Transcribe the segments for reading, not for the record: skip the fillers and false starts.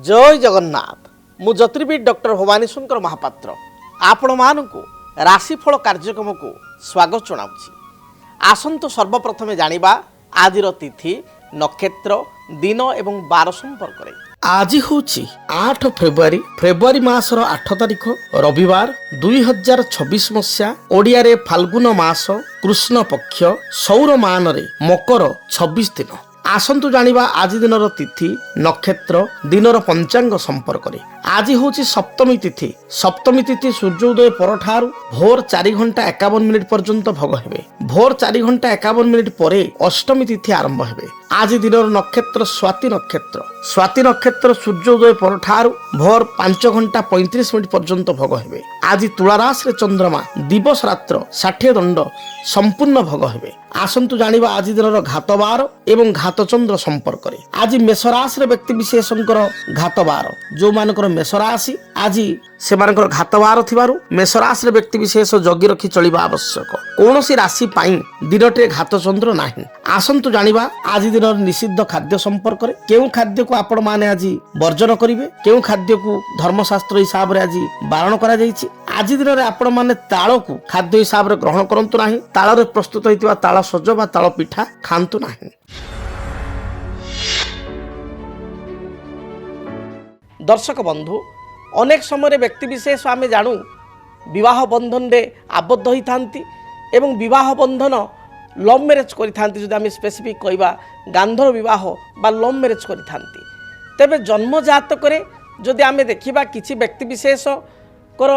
जय जगन्नाथ मु ज्योतिर्विद डॉक्टर भवानी शंकर महापात्र आपण मानकु राशिफल कार्यक्रम को स्वागत जनाऊँगी। आसंतु सर्वप्रथमे जानिबा आजिर तिथि नक्षत्र दिन एवं बार संपर्क में। आज हूँ 8 फेब्रुआरी मासर 8 तारिख रविवार 2026 मसीहा ओडिया रे फाल्गुन मास कृष्ण पक्ष सौर मान रे मकर 26 दिन। आसंतु जानिबा आज दिनर तिथि नक्षत्र दिनर पंचांग संपर्क में। आज हूँ सप्तमी तिथि। सप्तमी तिथि सूर्योदय परठारु भोर 4 घंटा 51 मिनिट पर्यंत भोग हेबे। भोर 4 घंटा 51 मिनिट परे अष्टमी तिथि आरंभ हेबे। आज दिनर नक्षत्र स्वाति नक्षत्र। स्वाति नक्षत्र सूर्योदय परठारु भोर 5 घंटा 35 मिनिट पर्यंत भोग हेबे। आज तुला राशि चंद्रमा दिवस रात्र 60 दंड संपूर्ण भोग हेबे। आसंतु जानिबा आज दिनर घातबार एवं घातचंद्र संपर्क में। आज मेष राशि व्यक्ति विशेषकर घातबार जो मानकर मेष राशि आज से घातबार थिबारु मेष राशि व्यक्ति विशेष जगी रखी चलिबा आवश्यक। कौनसी राशि पाई दिनटे घातचंद्र नाही। आसंतु जानिबा आज दिन निषिद्ध खाद्य संपर्क में। केउ खाद्य को आपण माने आज वर्जन करिवे, केउ खाद्य को धर्मशास्त्र हिसाब रे आज बारण करा जायछि। आज दिन रे आपण माने ताଳ को खाद्य हिसाब रे ग्रहण करंतु नाही। ताळ रे प्रस्तुत होइतिबा ताळ सज बा ताळ पिठा खांतु नाही। दर्शक बंधु अनेक समय व्यक्ति विशेष आम जानू विवाह बंधन रे आबद्ध होई थांती एवं विवाह बंधन लव मैरेज करि थांती। जदि आम स्पेसिफिक कहबा गांधर विवाह बा लव मैरेज करि थांती तेबे जन्म जातक रे जदि आम देखिबा किछि व्यक्ति विशेष कर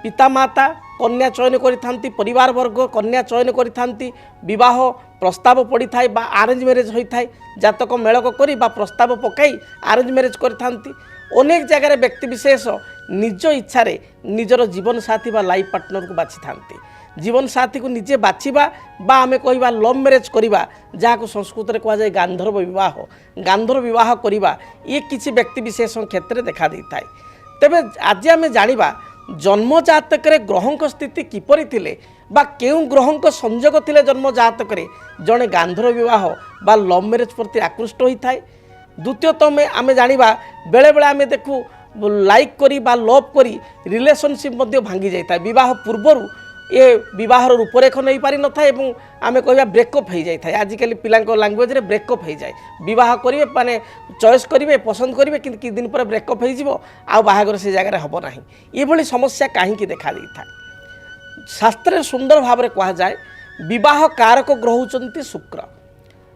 पिता माता कन्या चयन करि थांती, परिवार वर्ग कन्या चयन करि थांती, विवाह प्रस्ताव पड़ी थाए बा अरेंज मैरेज होई थाए, जातक मेलक करी बा प्रस्ताव पकाई अरेंज मैरेज करि थांती। अनेक जगह व्यक्ति विशेष निज इच्छा रे निजर जीवन साथी बा लाइफ पार्टनर को बाछि थांती। जीवन साथी को निजे बाछिबा बा आमे कहबा लव मैरेज करिबा जाको संस्कृत रे कहा जाय गांधर्व विवाह। गांधर्व विवाह करिबा ये किछि व्यक्ति विशेष क्षेत्र देखा दै थाए। तेबे आज आमे जानिबा जन्म जातक रे ग्रहंक स्थिति किपरि थिले बा केउ ग्रहंक संयोग थिले जन्म जातक रे जणे गांधर्व विवाह बा लव मैरेज प्रति आकृष्ट होई थाए। द्वितीयतः आमे जानिबा बेले बेले आमे देखु लाइक करी बा लव करी रिलेशनशिप मध्ये भांगी जाय थाए। विवाह पूर्वरु ये विवाहर रूपरेख नहीं पारि न थाए एवं आमे कहबा ब्रेकअप हो जाय थाए। आजिकल पिलांको लैंग्वेज रे ब्रेकअप हो जाए। विवाह करिवे माने चॉइस करिवे पसंद करिवे कि कि दिन पर ब्रेकअप हो जिवो आ बाहागर से जगह हबो नाही। ये भली समस्या काहे कि देखा दै थाए। शास्त्र सुंदर भाव रे कहा जाए विवाह कारक ग्रह होचंती शुक्र।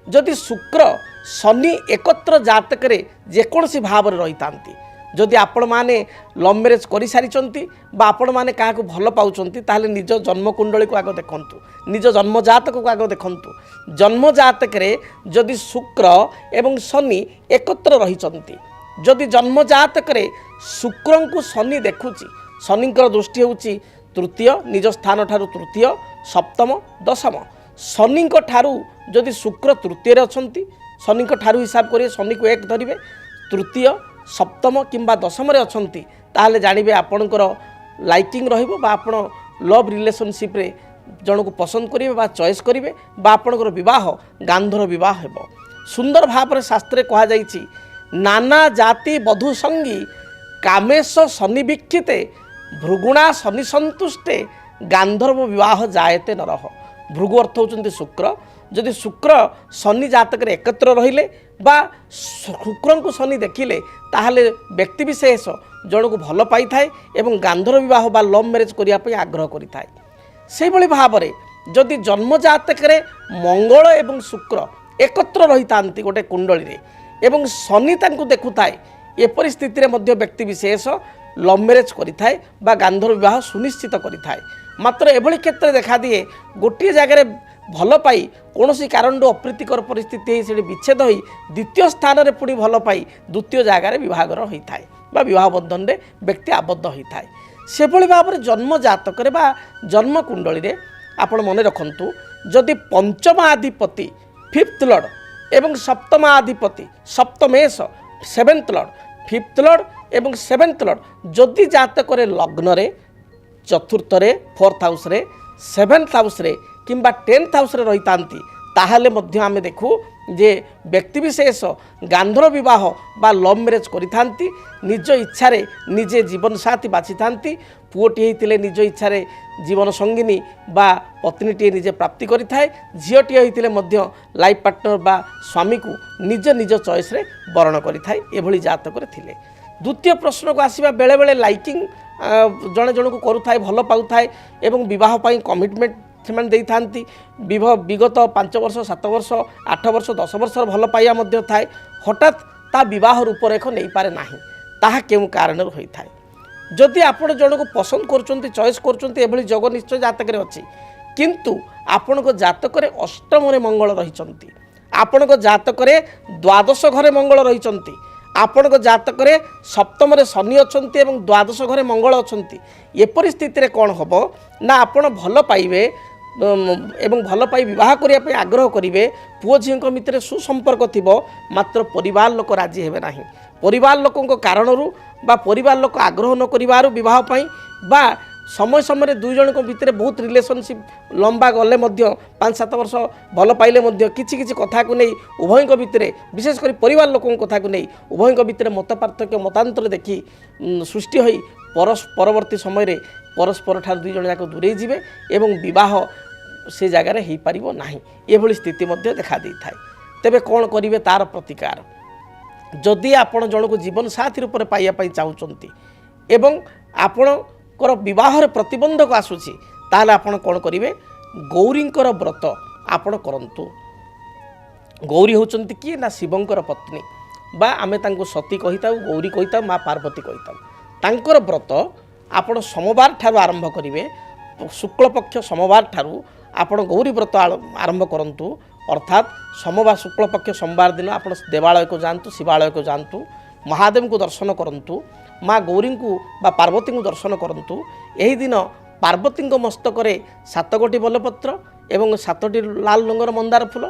जदि शुक्र शनि एकत्र जातक रे जेकोसी भाव रे रही थांती, जदि आपण माने लव मैरेज करि सारिचंती बा आपण माने काहा को भल पाउचंती ताहले निज जन्म कुंडली को आगो देखंतु, निज जन्म जातक को आगो देखंतु। जन्म जातक रे जदि शुक्र एवं शनि एकत्र रहिचंती, जदि जन्म जातक रे शुक्रं को शनि देखुची, शनिकर दृष्टि होउची तृतीय निज स्थान ठारू तृतीय सप्तम दशम। शनिक ठारू जदि शुक्र तृतीय रे अछंती, शनिक ठारू हिसाब करिए शनि को 1 धरिवे, तृतीय सप्तम किंबा दशम रे अछंती ताहले जानिबे आपणकर लाइकिंग रहिबो बा आपण लव रिलेशनशिप रे जण को पसंद करिवे बा चॉइस करिवे बा आपणकर विवाह गांधर्व विवाह हेबो। सुंदर भाव रे शास्त्रे कहा जाईछि नाना जाति बधु संगी कामेश शनि वीक्षिते भृगुणा शनि संतुष्टे गांधर्व विवाह जायते नरह। भृगु अर्थ होचंती शुक्र। जदि शुक्र शनि जातक रे एकत्र रहिले बा शुक्र को शनि देखिले ताहले व्यक्ति विशेष जण को भल पाई थाए एवं गांधर्व विवाह बा लव मैरेज करिया पई आग्रह करि थाए। सेहि भली भाव रे जदि जन्म जातक रे मंगल एवं शुक्र एकत्र रही थांती गोटे कुंडली रे एवं शनि तांको देखु थाए, ए परिस्थिति रे मध्य व्यक्ति विशेष लव मैरेज करि थाए बा गांधर्व विवाह सुनिश्चित करि थाए। मात्र एभली क्षेत्र देखा दिए गोटे जगह भल पाई कौन सी कारण अप्रीतिकर परिस्थिति से विच्छेद हो द्वितीय स्थान में पुणी भल पाई द्वितीय जगार विभागर होता है बा विवाह बंधन में व्यक्ति आबद्ध होता है। से भली भाव में जन्म जातक बा जन्म कुंडली रे आपण मन रखंतु जदि पंचमाधिपति 5th लॉर्ड एवं सप्तमाधिपति सप्तमेश 7th लॉर्ड 5th लॉर्ड एवं 7th लॉर्ड जदि जातक लग्न रे चतुर्थ रे 4th हाउस रे 7th हाउस रे किंबा 10th हाउस रे रही थांती ताहले मध्य आमे देखू जे व्यक्तिविशेष गांधर विवाह बा लव मैरेज करिथांती निज इच्छा रे निजे जीवन साथी बाछि थांती पुओटी होइतिले निज इच्छा रे जीवन संगिनी बा पत्नीटी निजे प्राप्ति करिथाय झियोटी होइतिले मध्य लाइफ पार्टनर बा स्वामी को निज निज चॉइस रे वर्ण करिथाय एभली जातक रे थिले। द्वितीय प्रश्न को आसीबा बेले बेले लाइकिंग जणे जण को करूथाय भल पाउथाय एवं विवाह पई कमिटमेंट से दे था विगत 5 वर्ष 7 वर्ष 8 वर्ष 10 वर्ष भल पाइबा मध्य थाए हठात ता विवाह रूपरेख नहीं पारे नाही ताहा केउ कारण होइथाय। जदि आपण जण को पसंद करचंती चॉइस करचंती एभली जग निश्चय जातक रे अछि किंतु आपण को जातक रे अष्टम रे मंगल रहिचंती आपण को जातक रे द्वादश घरे मंगल रहिचंती आपण को जातक रे सप्तम रे शनि अछंती एवं द्वादश घरे मंगल अछंती ए परिस्थिति रे कोन हबो ना आपण भल पाइबे एवं भल पाई विवाह करिया पे आग्रह करिवे पुओ झिंक मित्र सुसंपर्क थिबो मात्र परिवार लोक राजी हेबे नाही परिवार लोकंक कारणरू बा परिवार लोक आग्रह न करिवारु विवाह पई बा समय समय दुई जन भितर बहुत रिलेशनशिप लंबा गले 5-7 वर्ष भल पाइले किछि किछि कथा को नहीं उभय भितर विशेषकर परिवार लोक कथा को नहीं उभय भितर मत पार्थक्य मतांतर देखि सृष्टि होई परवर्ती समय परस्पर ठार दुई जन जाक दूरे जीवे एवं विवाह से जगार हो पारिबो नाही एभली स्थिति मध्य देखा दै थाए। तेबे कौन करिवे तार प्रतिकार जदि आपण जन को जीवन साथी रूप में पाइबा पई चाहुचंती एवं आपणकर विवाह प्रतिबंधक आसुची ताले आपण कौन करिवे गौरींकर व्रत आपण करंतु। गौरी होचंती किए ना शिवंकर पत्नी बा आमे तांको सती कहिताउ गौरी कहिताउ माँ पार्वती कहिताउ तांकर व्रत आपण सोमवार ठारू आरंभ करिवे शुक्ल पक्ष सोमवार ठारू आपण गौरी व्रत आरंभ करंतु अर्थात सोमवार शुक्ल पक्ष सोमवार दिन आपण देवालय को जांतु शिवालय को जांतु महादेव को दर्शन करंतु माँ गौरी को बा पार्वती को दर्शन करंतु। एही दिन पार्वती मस्तक 7 गोटी बेलपत्र एवं 7टी लाल रंगर मंदार फूल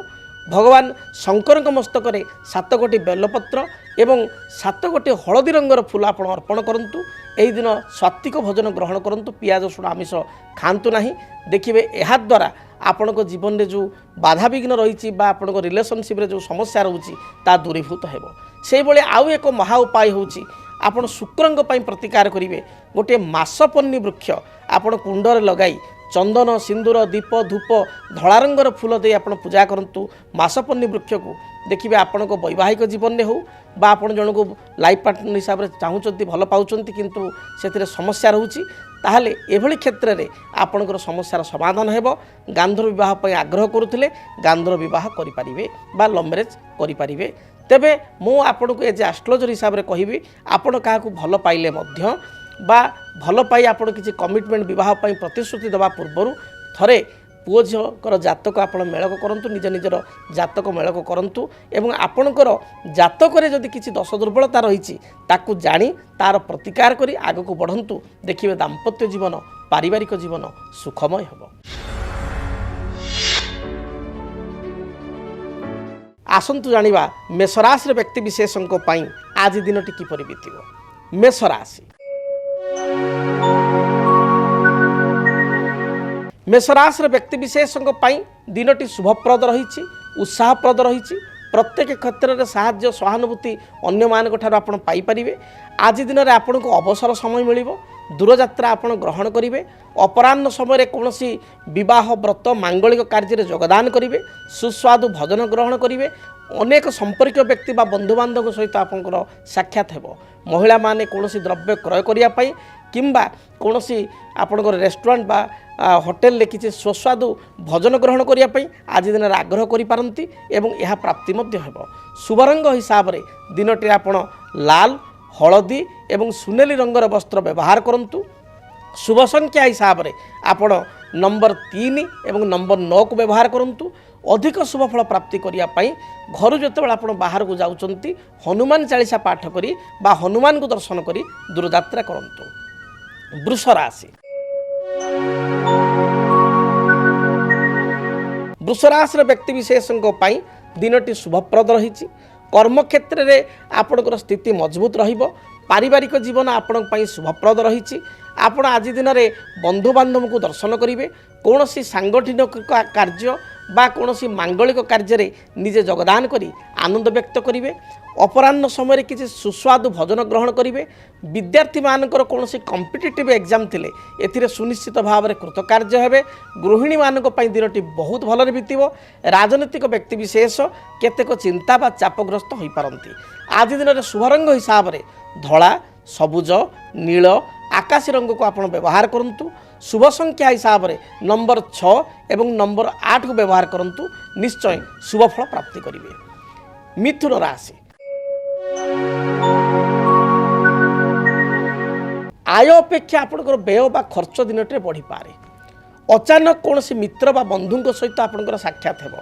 भगवान शंकर मस्तक 7 गोटी बेलपत्र एवं 7 गोटी हलदी रंगर फूल आपण अर्पण करंतु। एही दिन सात्विक भोजन ग्रहण करंतु पियाज रसुण आमिष खांतु नाही देखिबे एहा द्वारा आपण को जीवन रे जो बाधा विघ्न रही आपण रिलेशनशिप रे जो समस्या रहुची ता दूरीभूत हेबो। से भली आउ एक महा उपाय होची आपण शुक्रंग पई प्रतिकार करिवे गोटे मासपन्नी वृक्ष आपण कुंडर लगाई चंदन सिंदूर दीप धूप धला रंगर फूल दे आपण पूजा करंतु। मासपन्नी वृक्ष को देखिए आपण को वैवाहिक जीवन में हो बा आपण जन को लाइफ पार्टनर हिसाब से चाहूँगी भल पाउचंती किंतु से समस्या रोची ताहले एभली क्षेत्र में आपणकर समस्यार समाधान हेबो। गांधर विवाह पर आग्रह करुथिले गांधर विवाह करिपारिबे बा लव मैरेज करिपारिबे। तेबे मु आपण को एज एस्ट्रोलॉजर हिसाब से कहबी आपण काहाकू भल पाइले मध्य बा भल पाई आपण किसी कमिटमेंट विवाह पर प्रतिश्रुति दबा पूर्व थरे पुओ झीकर जातक आपण मेलक करंतु निज निजर जातक मेलक करंतु एवं आपणकर जातक रे जदि किसी दोष दुर्बलता रही ताकू जानी तार प्रतिकार करी आगको बढ़ंतु देखिबे दाम्पत्य जीवन पारिवारिक जीवन सुखमय हेबो। आसंतु जानिबा मेषराशि व्यक्ति विशेषଙ୍କ ପାଇଁ आज दिनटी किपरि बीतिबो। मेषराशि मेषराशि व्यक्ति विशेषଙ୍କ ପାଇଁ दिनटी शुभप्रद रही उत्साहप्रद रही प्रत्येक क्षेत्र में साहाय्य सहानुभूति अन्य मानक ठार आपण पाई परिबे। आज दिन में आपण को अवसर समय मिलिबो दूरयात्रा आपण ग्रहण करिवे अपराह्न समय कौनसी विवाह व्रत मांगलिक कार्य योगदान करिवे सुस्वादु भोजन ग्रहण करिवे अनेक संपर्क व्यक्ति बा बंधु बांधव सहित आपंकर साक्षात हेबो। महिला माने कौनसी द्रव्य क्रय करिया पई किंबा कौनसी आपंकर रेस्टोरेंट बा होटेल ले किसी सुस्वादु भोजन ग्रहण करिया पई आज दिन में आग्रह करि पारंती एवं यह प्राप्ति मध्य हेबो। शुभ रंग हिसाब रे दिनटी आपण लाल हलदी एवं सुनेली रंगर वस्त्र व्यवहार करंतु। शुभ संख्या हिसाब रे आपण नंबर 3 एवं नंबर 9 को व्यवहार करंतु। अधिक शुभ फल प्राप्ति करिया पई घर जेतेबेला आपण बाहर को जाउचंती हनुमान चालीसा पाठ करी बा हनुमान को दर्शन करी दूरयात्रा करंतु। वृष राशि वृष राशि व्यक्ति विशेषଙ୍କ ପାଇଁ दिनटी शुभप्रद रही कर्म क्षेत्र में आपणकर स्थिति मजबूत रहिबो। पारिवारिक जीवन आपण ପାଇଁ शुभप्रद रही आपण आज दिन में बंधु बांधव को दर्शन करेंगे कौन सी सांगठनिक कार्य बा कौनसी मांगलिक कार्य निजे योगदान करी आनंद व्यक्त करेंगे। अपराह्न समय किसी सुस्वादु भोजन ग्रहण करेंगे। विद्यार्थी मानकर कौन कॉम्पिटिटिव एग्जाम थिले एथिरे सुनिश्चित भाव में कृतकार्य हेबे। गृहिणी मानक पई दिनटी बहुत भल बीतब। राजनीतिक व्यक्तिविशेष केतेक चिंता बा चापग्रस्त हो पारती। आज दिन में शुभ रंग हिसाब से धला सबुज नील आकाशी रंग को आपण व्यवहार करंतु। शुभ संख्या हिसाब से नंबर 6 एवं नंबर 8 को व्यवहार करंतु। निश्चय शुभ फल प्राप्ति करेंगे। मिथुन राशि आय अपेक्षा आपंकर व्यय बा खर्च दिन टे बढ़ी पारे। अचानक कौन मित्र बा बंधु सहित आपंकर साक्षात हेब।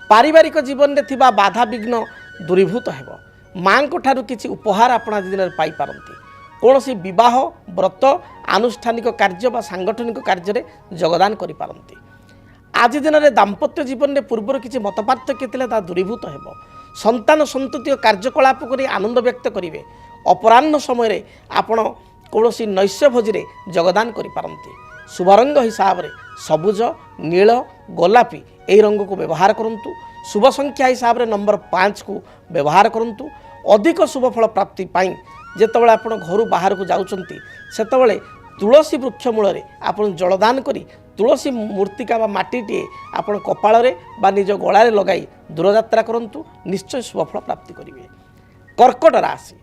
पारिवारिक जीवन में थिबा बाधा विघ्न दूरीभूत हेब। माँ को ठारू किसी उपहार आप आज दिन पाई पारंती। कौन विवाह व्रत आनुष्ठानिक कार्य बा सांगठनिक कार्य योगदान करि पारंती। आज दिन में दाम्पत्य जीवन में पूर्वर किसी मतपार्थक्य थिले ता दूरीभूत हेब। संतान संतति कार्यकलाप करी आनंद व्यक्त करेंगे। अपराह्न समय आपण कौन नैश्य भोजी योगदान करि पारंती। शुभ रंग हिसाब से सबुज नील गोलापी यही रंग को व्यवहार करंतु। शुभ संख्या हिसाब से नंबर 5 को व्यवहार करंतु। अधिक शुभ फल प्राप्ति पाई जेतबेले आपण घर बाहर को जाउचंती सेतबेले तुलसी वृक्ष मूल आपण जलदान करी तुलसी मूर्तिका बा माटीटे आपण कपाଳରେ बा निज गଳାରେ लगाई दूरयात्रा करंतु। निश्चय शुभ फल प्राप्ति करेंगे। कर्कट राशि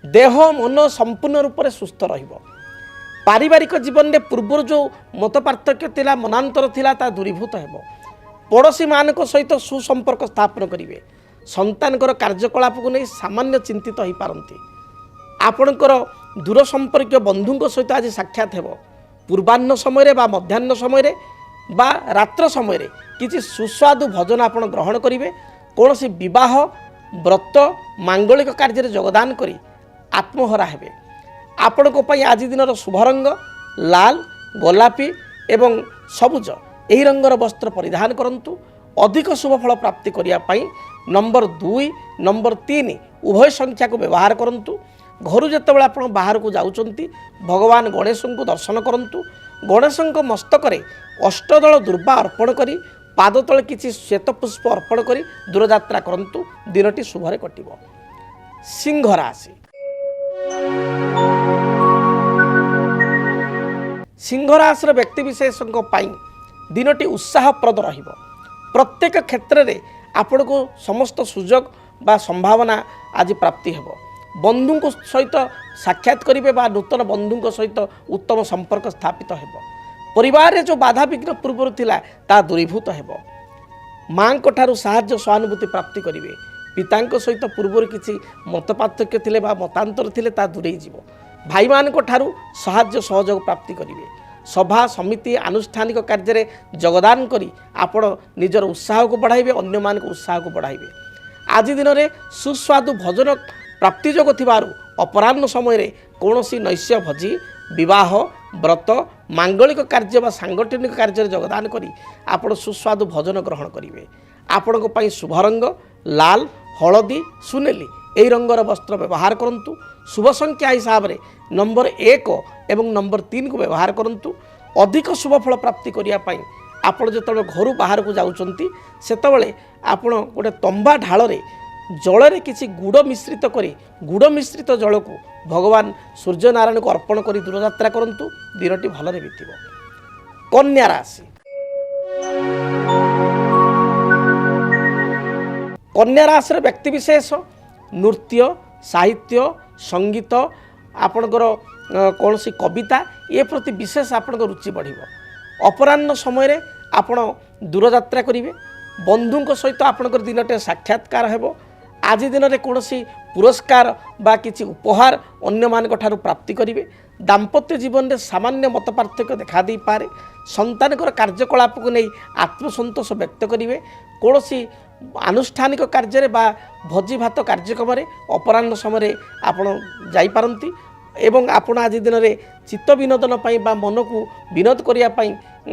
देह मन संपूर्ण रूप से सुस्थ रहिबो। पारिवारिक जीवन में पूर्व जो मत पार्थक्य थिला मनांतर थिला ता दूरीभूत हेब। पड़ोशी मान सहित सुसंपर्क स्थापन करेंगे। संतानकर कार्यकलाप को नहीं सामान्य चिंतित हो पारती। आपणकर दूर संपर्क बंधु सहित आज साक्षात हेब। पूर्वाह्न समय बा मध्याह्न समय बा रात्र समय किसी सुस्वादु भोजन आप ग्रहण करेंगे। कौन विवाह व्रत मांगलिक कार्य योगदान करी आत्महरा हेबे। आपण आज दिन शुभ रंग लाल गोलापी एवं सबुज यही रंगर वस्त्र परिधान करंतु। अधिक शुभ फल प्राप्ति करने नंबर 2 नंबर 3 उभय संख्या को व्यवहार करंतु। घर जितेबाला आप बाहर को जाउचंती भगवान गणेश को दर्शन करंतु। गणेश मस्तक अष्टदल दुर्वा अर्पण करी पाद तले किसी श्वेत पुष्प अर्पण करी दूरयात्रा करंतु। दिनटी शुभरे कटिबो। सिंह राशि सिंह राशि व्यक्तिविशेष दिनटी उत्साहप्रद रहिबो। प्रत्येक क्षेत्र में आपण को समस्त सुजोग बा संभावना आज प्राप्ति हेब। बंधु सहित साक्षात करेंगे बा नूतन बंधु सहित उत्तम संपर्क स्थापित हेब। परिवार रे जो बाधा विघ्न पूर्व थिला ता दूरीभूत हेब। माँ को ठारू साहाय्य सहानुभूति प्राप्ति करेंगे। पिता सहित पूर्व किसी मत पार्थक्य थिले बा मतांतर थिले ता दूरे जीवो। भाई मान को ठारू साहाय्य सहयोग प्राप्ति करेंगे। सभा समिति आनुष्ठानिक कार्य योगदान करी आपण निजर उत्साह को बढ़ाइबे। अन्य मान को उत्साह को बढ़ाइबे। आज दिन में सुस्वादु भोजन प्राप्ति जोग थिबारु अपराह्न समय कौनसी नैश्य भोजी विवाह व्रत मांगलिक कार्य बा सांगठनिक कार्य योगदान करी आपण सुस्वादु भोजन ग्रहण करेंगे। आपण शुभ रंग लाल हलदी सुनेली यही रंगर वस्त्र व्यवहार करंतु। शुभ संख्या हिसाब से नंबर 1 एवं नंबर 3 को व्यवहार करंतु। अधिक शुभ फल प्राप्ति करने आपण जो घर बाहर को जाउचंती सेतबेले आपण गोटे तंबा ढाल जल रे किसी गुड़ मिश्रित करी गुड़ मिश्रित जल को भगवान सूर्य नारायण को अर्पण करी दूरयात्रा करंतु। दिनटी भलरे बीतिबो। कन्या राशि कन्या राशि व्यक्तिविशेष नृत्य साहित्य संगीत आपणकर कौन सी कविता ये प्रति विशेष आपण रुचि बढ़। अपराह्न समय आपण दूरयात्रा करेंगे। बंधु सहित आपणकर दिनटे साक्षात्कार हेब। आज दिन में कौन पुरस्कार बा किसी उपहार अन्य मानक ठारू प्राप्ति करेंगे। दाम्पत्य जीवन में सामान्य मत पार्थक्य देखा दे पारे। संतानकर कार्यकलाप को नहीं आत्मसंतोष व्यक्त करेंगे। कौन आनुष्ठानिक कार्य बा भोजी भात कार्यक्रम अपराह्न समय आपण जाई पारंती एवं आपण आज दिन में चित्त विनोदन बा मन को विनोद करने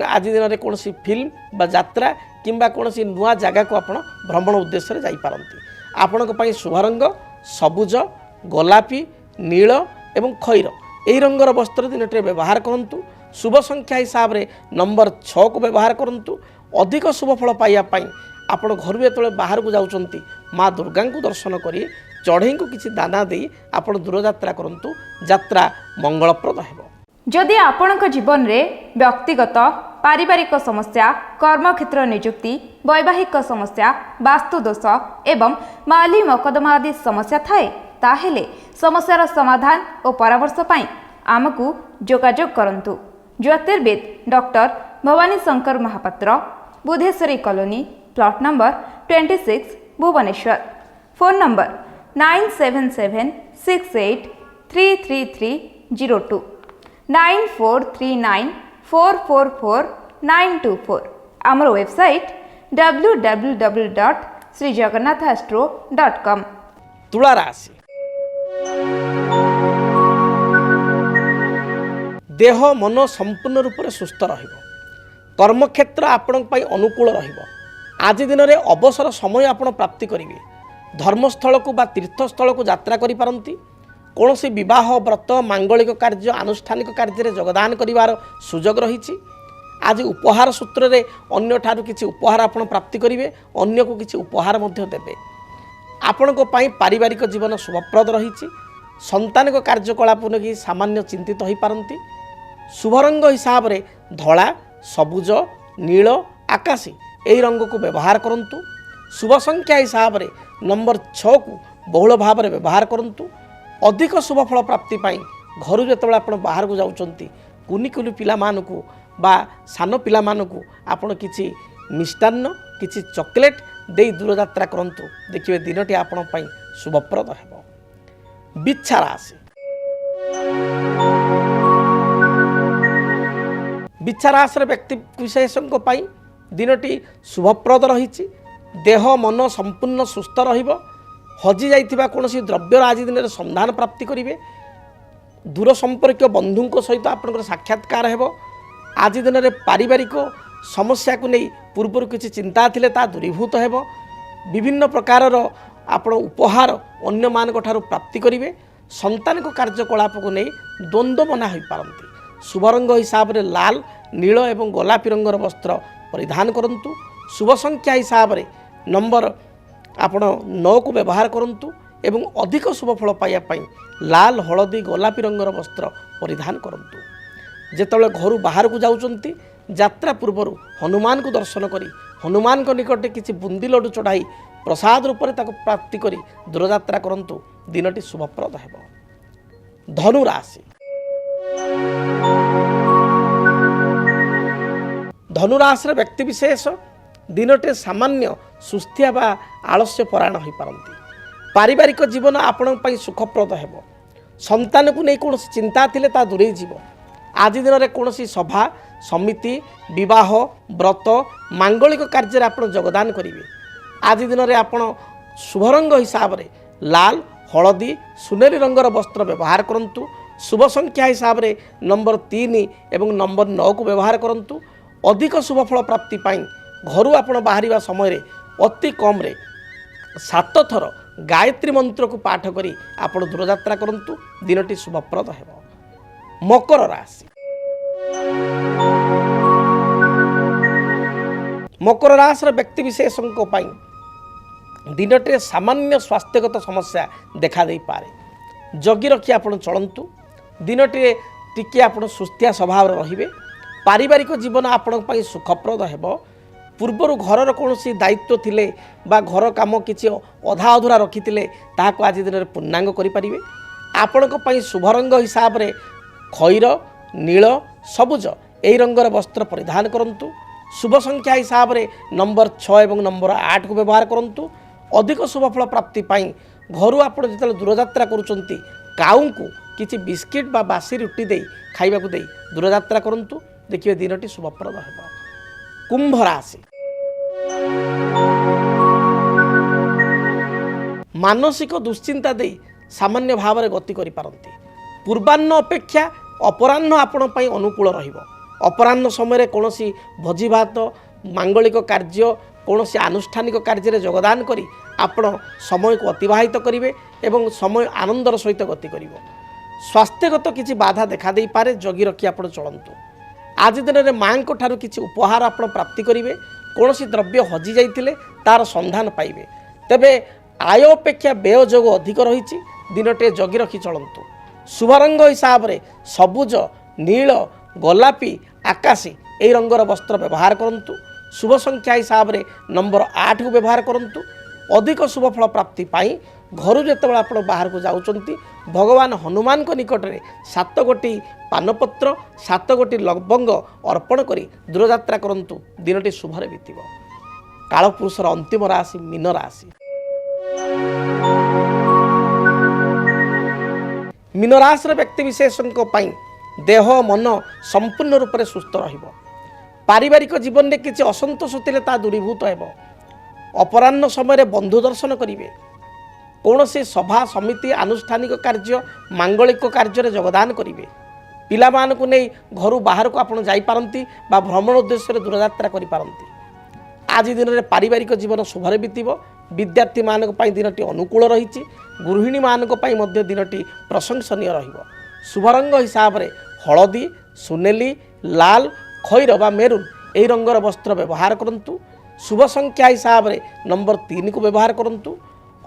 आज दिन में कौन फिल्म बा यात्रा किंबा कौन नुआ जगह को आपण भ्रमण उद्देश्य जाई पारंती। आपण शुभ रंग सबुज गोलापी नील एवं खैर यही रंगर वस्त्र दिन व्यवहार करंतु। शुभ संख्या हिसाब से नंबर 6 को व्यवहार करूँ। अधिक शुभफल पाइबापी आपण घर जो बाहर को जाऊँच माँ दुर्गा को दर्शन कर चढ़ई को किसी दाना दे आप दूरयात्रा करूँ। यात्रा मंगलप्रद हो। जदि आपणक जीवन में व्यक्तिगत पारिवारिक समस्या, कर्मक्षेत्र नियुक्ति, वैवाहिक समस्या, वास्तुदोष एवं माली मकदमा आदि समस्या थाए ताहेले समस्यार समाधान और परामर्श पाई आमको जोगाजोग करंतु। ज्योतिर्विद doctor Bhavani Shankar Mahapatra, Budheswari colony, plot number 26, Bhubaneswar. Phone number 9776833302 9439444924। आमर वेबसाइट www.srijagannathastro.com। तुला राशि देह मन संपूर्ण रूप से सुस्थ रहिबो। कर्मक्षेत्र आपण अनुकूल रहिबो। आज दिन में अवसर समय आपण प्राप्ति करेंगे। धर्मस्थल को बा तीर्थस्थल को यात्रा करि पारंती। कौन सी विवाह व्रत मांगलिक कार्य आनुष्ठानिक कार्य योगदान करिवार सुजोग रही। आज उपहार सूत्र रे अन्य ठारू किछि उपहार आपण प्राप्ति करेंगे। अन्य को किछि उपहार मध्य देबे। आपण को पाई पारिवारिक जीवन शुभप्रद रही। संतान को कार्यकलाप नहीं सामान्य चिंतित हो पारंती। शुभ रंग हिसाब से धला, सबुज, नील, आकाशी यही रंग को व्यवहार करंतु। शुभ संख्या हिसाब से नंबर 6 को बहुल भाव में व्यवहार करंतु। अधिक शुभफल प्राप्ति पाई घर जो आप बाहर को जाउछंती कुनी कुनी पिला मानकु बा सान पिला मानकु आपण किछि मिष्टान्न किछि चॉकलेट दे दूरयात्रा करंतु। देखिए दिनटी आपण पाई शुभप्रद हेबो। बिच्छा राशि बिच्छा राशि व्यक्ति विशेषों पाई दिनटी शुभप्रद रही। देह मन संपूर्ण सुस्थ रहिबो। हजि जाइथिबा कोनोसी द्रव्यर आज दिन में संधान प्राप्ति करेंगे। दूर संपर्क बंधु सहित आपंकर साक्षात्कार हेबो। आज दिन में पारिवारिक समस्या को नहीं पूर्व किसी चिंता थिले ता दूरीभूत हेबो। विभिन्न प्रकार आपण उपहार अन्य मान ठारू प्राप्ति करेंगे। संतान को कार्यकलाप को नहीं द्वंद्व बना हो पारंती। शुभ रंग हिसाब से लाल, नील एवं गोलापी रंगर वस्त्र परिधान करंतु। शुभ संख्या हिसाब से नंबर आपण 9 को व्यवहार करंतु एवं अधिक शुभफल पाइबापी लाल, हलदी, गोलापी रंगर वस्त्र परिधान करंतु। जेतबेले घर बाहर को जाउचंती यात्रा पूर्व हनुमान को दर्शन करी हनुमान को निकटे किसी बुंदी लड्डू चढ़ाई प्रसाद रूप में प्राप्ति करी दूरयात्रा करंतु। दिनटी शुभप्रद हेबो। धनु राशि धनुराशि व्यक्ति विशेष दिनटे सामान्य सुस्थिया बा आलस्य परायण हो पारंती। पारिवारिक जीवन आपण पई सुखप्रद हेबो। संतान को नहीं कौन चिंता थिले ता दूरे जीवो। आज दिन में कौन सभा समिति विवाह व्रत मांगलिक कार्य आप योगदान करेंगे। आज दिन में आप शुभ रंग हिसाब से लाल, हलदी, सुनेरी रंगर वस्त्र व्यवहार करंतु। शुभ संख्या हिसाब से नंबर 3 एवं नंबर 9 को व्यवहार करंतु। अधिक शुभफल प्राप्ति पाई घर आप बाहर समय अति कम 7 थर गायत्री मंत्र को पाठ करी आप दूरयात्रा करंतु। दिनटी शुभप्रद हेबो। मकर राशि मकर राशि व्यक्ति विशेषों पाई दिनटे सामान्य स्वास्थ्यगत समस्या देखा दे पारे। जगी रखी आप चलतु। दिनटे टिके आप सुस्थिया स्वभाव रहिबे। पारिवारिक जीवन आपण सुखप्रद हेबो। पूर्वर घर कौन दायित्व थिले बा घर काम किसी अधा अधूरा रखी ताको आज दिन में पूर्णांग करें। आपण शुभ रंग हिसाब से खैर, नील, सबुज यही रंगर वस्त्र परिधान करंतु। शुभ संख्या हिसाब से नंबर 6 एवं नंबर 8 को व्यवहार करंतु। अधिक शुभफल प्राप्ति पाई घर आप जो दूरयात्रा करुँच काऊ को किसी बिस्किट बा बासी रुटी दे खाइबा को दे दूरयात्रा करंतु। देखिए दिनटी शुभप्रद हेबो। कुंभ राशि मानसिक दुश्चिंता दे सामान्य भाव में गति करि पारंती। पूर्वाह्न अपेक्षा अपराह्न आपण पई अनुकूल रहिबो। अपराह्न समय कौन भोजी भात मांगलिक कार्य कौन आनुष्ठानिक कार्य योगदान करी आपण समय को अतिबाहित करेंगे एवं समय आनंदर सहित गति कर। स्वास्थ्यगत किसी बाधा देखा दे पारे। जगी रखी आप चलतु। ଆଜି ଦିନରେ ମାଙ୍କ ଠାରୁ କିଛି ଉପହାର ଆପଣ ପ୍ରାପ୍ତି କରିବେ। କୌଣସି ଦ୍ରବ୍ୟ ହଜି ଯାଇଥିଲେ ତାର ସନ୍ଧାନ ପାଇବେ। ତେବେ ଆୟ ଅପେକ୍ଷା ବ୍ୟୟ ଯୋଗ ଅଧିକ ରହିଛି, ଦିନଟିଏ ଜଗି ରଖି ଚଳନ୍ତୁ। ଶୁଭ ରଙ୍ଗ ହିସାବରେ ସବୁଜ, ନୀଳ, ଗୋଲାପୀ, ଆକାଶୀ ଏହି ରଙ୍ଗର ବସ୍ତ୍ର ବ୍ୟବହାର କରନ୍ତୁ। ଶୁଭ ସଂଖ୍ୟା ହିସାବରେ ନମ୍ବର 8କୁ ବ୍ୟବହାର କରନ୍ତୁ। ଅଧିକ ଶୁଭ ଫଳ ପ୍ରାପ୍ତି ପାଇଁ ଘରୁ ଯେତେବେଳେ ଆପଣ ବାହାରକୁ ଯାଉଛନ୍ତି ଭଗବାନ ହନୁମାନଙ୍କ ନିକଟରେ 7 ଗୋଟି ପାନପତ୍ର 7 ଗୋଟି ଲବଙ୍ଗ ଅର୍ପଣ କରି ଦୂରଯାତ୍ରା କରନ୍ତୁ। ଦିନଟି ଶୁଭରେ ବିତିବ। କାଳପୁରୁଷର ଅନ୍ତିମ ରାଶି ମୀନ ରାଶି। ମୀନ ରାଶିର ବ୍ୟକ୍ତିବିଶେଷଙ୍କ ପାଇଁ ଦେହ ମନ ସମ୍ପୂର୍ଣ୍ଣ ରୂପରେ ସୁସ୍ଥ ରହିବ। ପାରିବାରିକ ଜୀବନରେ କିଛି ଅସନ୍ତୋଷ ଥିଲେ ତାହା ଦୂରୀଭୂତ ହେବ। ଅପରାହ୍ନ ସମୟରେ ବନ୍ଧୁ ଦର୍ଶନ କରିବେ। କୌଣସି ସଭା ସମିତି ଆନୁଷ୍ଠାନିକ କାର୍ଯ୍ୟ ମାଙ୍ଗଳିକ କାର୍ଯ୍ୟରେ ଯୋଗଦାନ କରିବେ। ପିଲାମାନଙ୍କୁ ନେଇ ଘରୁ ବାହାରକୁ ଆପଣ ଯାଇପାରନ୍ତି ବା ଭ୍ରମଣ ଉଦ୍ଦେଶ୍ୟରେ ଦୂରଯାତ୍ରା କରିପାରନ୍ତି। ଆଜି ଦିନରେ ପାରିବାରିକ ଜୀବନ ଶୁଭରେ ବିତିବ। ବିଦ୍ୟାର୍ଥୀମାନଙ୍କ ପାଇଁ ଦିନଟି ଅନୁକୂଳ ରହିଛି। ଗୃହିଣୀମାନଙ୍କ ପାଇଁ ମଧ୍ୟ ଦିନଟି ପ୍ରଶଂସନୀୟ ରହିବ। ଶୁଭ ରଙ୍ଗ ହିସାବରେ ହଳଦୀ, ସୁନେଲି, ଲାଲ, ଖଇର ବା ମେରୁନ୍ ଏହି ରଙ୍ଗର ବସ୍ତ୍ର ବ୍ୟବହାର କରନ୍ତୁ। ଶୁଭ ସଂଖ୍ୟା ହିସାବରେ ନମ୍ବର 3କୁ ବ୍ୟବହାର କରନ୍ତୁ।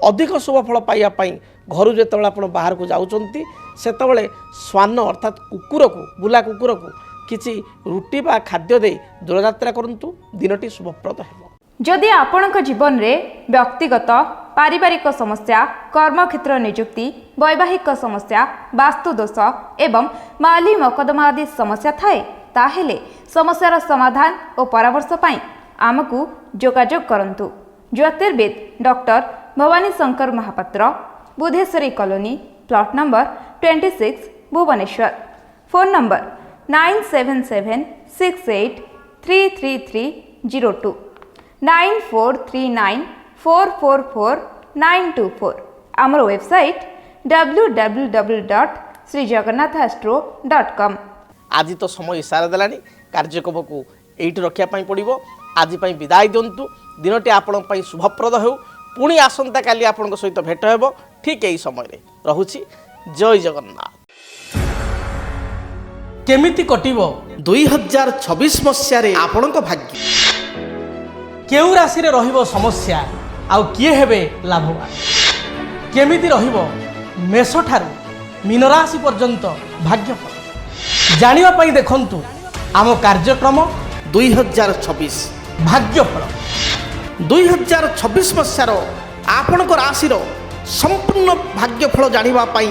ଅଧିକ ଶୁଭ ଫଳ ପାଇବା ପାଇଁ ଘରୁ ଯେତେବେଳେ ଆପଣ ବାହାରକୁ ଯାଉଛନ୍ତି ସେତେବେଳେ ଶ୍ୱାନ ଅର୍ଥାତ୍ କୁକୁରକୁ, ବୁଲା କୁକୁରକୁ କିଛି ରୁଟି ବା ଖାଦ୍ୟ ଦେଇ ଦୂରଯାତ୍ରା କରନ୍ତୁ। ଦିନଟି ଶୁଭପ୍ରଦ ହେବ। ଯଦି ଆପଣଙ୍କ ଜୀବନରେ ବ୍ୟକ୍ତିଗତ ପାରିବାରିକ ସମସ୍ୟା, କର୍ମକ୍ଷେତ୍ର ନିଯୁକ୍ତି, ବୈବାହିକ ସମସ୍ୟା, ବାସ୍ତୁଦୋଷ ଏବଂ ମାଲି ମକଦ୍ଦମା ଆଦି ସମସ୍ୟା ଥାଏ, ତାହେଲେ ସମସ୍ୟାର ସମାଧାନ ଓ ପରାମର୍ଶ ପାଇଁ ଆମକୁ ଯୋଗାଯୋଗ କରନ୍ତୁ। ଜ୍ୟୋତିର୍ବିଦ doctor Bhavani Shankar Mahapatra, Budheswari colony, plot number 26, Bhubaneswar. Phone number 9776833302 9439444924। ଆମର ୱେବସାଇଟ୍ www.srijagannathastro.com। ଆଜି ତ ସମୟ ଇସାରା ଦେଲାଣି, କାର୍ଯ୍ୟକ୍ରମକୁ ଏଇଠି ରଖିବା ପାଇଁ ପଡ଼ିବ। ଆଜି ପାଇଁ ବିଦାୟ ଦିଅନ୍ତୁ। ଦିନଟି ଆପଣଙ୍କ ପାଇଁ ଶୁଭପ୍ରଦ ହେଉ। ପୁଣି ଆସନ୍ତାକାଲି ଆପଣଙ୍କ ସହିତ ଭେଟ ହେବ ଠିକ୍ ଏହି ସମୟରେ। ରହୁଛି। ଜୟ ଜଗନ୍ନାଥ। କେମିତି କଟିବ 2026 ମସିହାରେ ଆପଣଙ୍କ ଭାଗ୍ୟ? କେଉଁ ରାଶିରେ ରହିବ ସମସ୍ୟା ଆଉ କିଏ ହେବେ ଲାଭବାନ? କେମିତି ରହିବ ମେଷଠାରୁ ମୀନ ରାଶି ପର୍ଯ୍ୟନ୍ତ ଭାଗ୍ୟଫଳ? ଜାଣିବା ପାଇଁ ଦେଖନ୍ତୁ ଆମ କାର୍ଯ୍ୟକ୍ରମ 2026 ଭାଗ୍ୟଫଳ। 2026 ମସିହାର ଆପଣଙ୍କ ରାଶିର ସମ୍ପୂର୍ଣ୍ଣ ଭାଗ୍ୟଫଳ ଜାଣିବା ପାଇଁ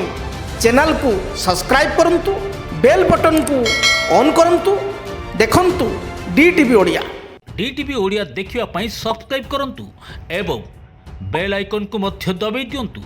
ଚ୍ୟାନେଲକୁ ସବସ୍କ୍ରାଇବ୍ କରନ୍ତୁ, ବେଲ୍ ବଟନକୁ ଅନ୍ କରନ୍ତୁ। ଦେଖନ୍ତୁ DTV ଓଡ଼ିଆ। DTV ଓଡ଼ିଆ ଦେଖିବା ପାଇଁ ସବସ୍କ୍ରାଇବ୍ କରନ୍ତୁ ଏବଂ ବେଲ୍ ଆଇକନ୍କୁ ମଧ୍ୟ ଦବାଇ ଦିଅନ୍ତୁ।